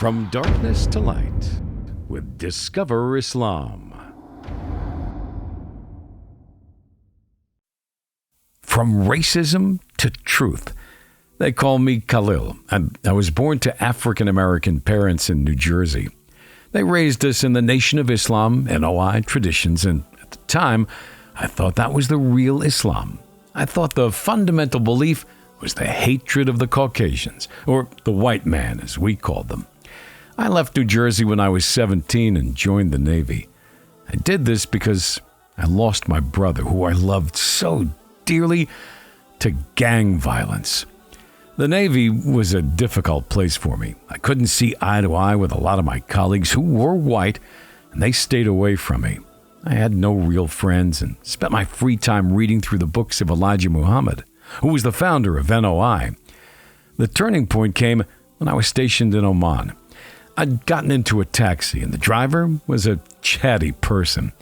From darkness to light with Discover Islam. From racism to truth. They call me Khalil. I was born to African-American parents in New Jersey. They raised us in the Nation of Islam, NOI traditions, and at the time, I thought that was the real Islam. I thought the fundamental belief was the hatred of the Caucasians, or the white man, as we called them. I left New Jersey when I was 17 and joined the Navy. I did this because I lost my brother, who I loved so dearly, to gang violence. The Navy was a difficult place for me. I couldn't see eye to eye with a lot of my colleagues who were white, and they stayed away from me. I had no real friends and spent my free time reading through the books of Elijah Muhammad, who was the founder of NOI. The turning point came when I was stationed in Oman. I'd gotten into a taxi, and the driver was a chatty person.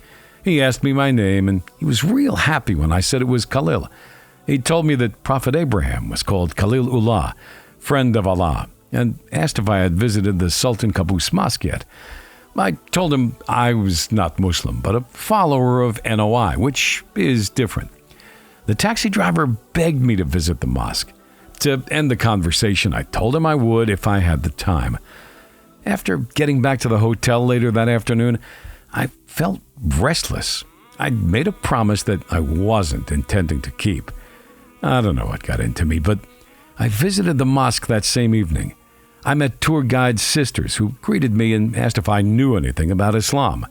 He asked me my name, and he was real happy when I said it was Khalil. He told me that Prophet Abraham was called Khalil-ullah, friend of Allah, and asked if I had visited the Sultan Qaboos Mosque yet. I told him I was not Muslim, but a follower of NOI, which is different. The taxi driver begged me to visit the mosque. To end the conversation, I told him I would if I had the time. After getting back to the hotel later that afternoon, I felt restless. I'd made a promise that I wasn't intending to keep. I don't know what got into me, but I visited the mosque that same evening. I met tour guide sisters who greeted me and asked if I knew anything about Islam.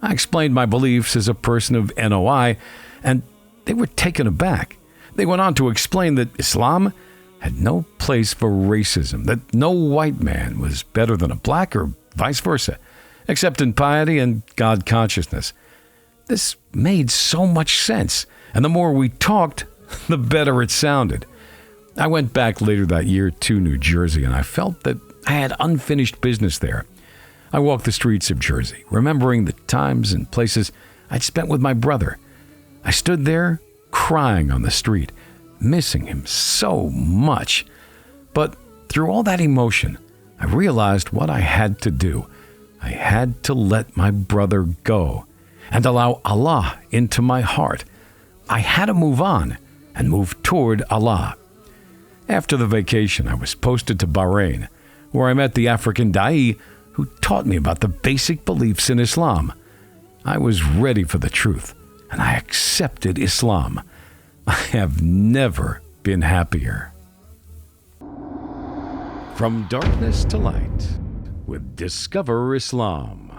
I explained my beliefs as a person of NOI, and they were taken aback. They went on to explain that Islam had no place for racism, that no white man was better than a black or vice versa, except in piety and God consciousness. This made so much sense, and the more we talked, the better it sounded. I went back later that year to New Jersey, and I felt that I had unfinished business there. I walked the streets of Jersey, remembering the times and places I'd spent with my brother. I stood there crying on the street, missing him so much. But through all that emotion, I realized what I had to do. I had to let my brother go and allow Allah into my heart. I had to move on and move toward Allah. After the vacation, I was posted to Bahrain, where I met the African da'i who taught me about the basic beliefs in Islam. I was ready for the truth, and I accepted Islam. I have never been happier. From darkness to light with Discover Islam.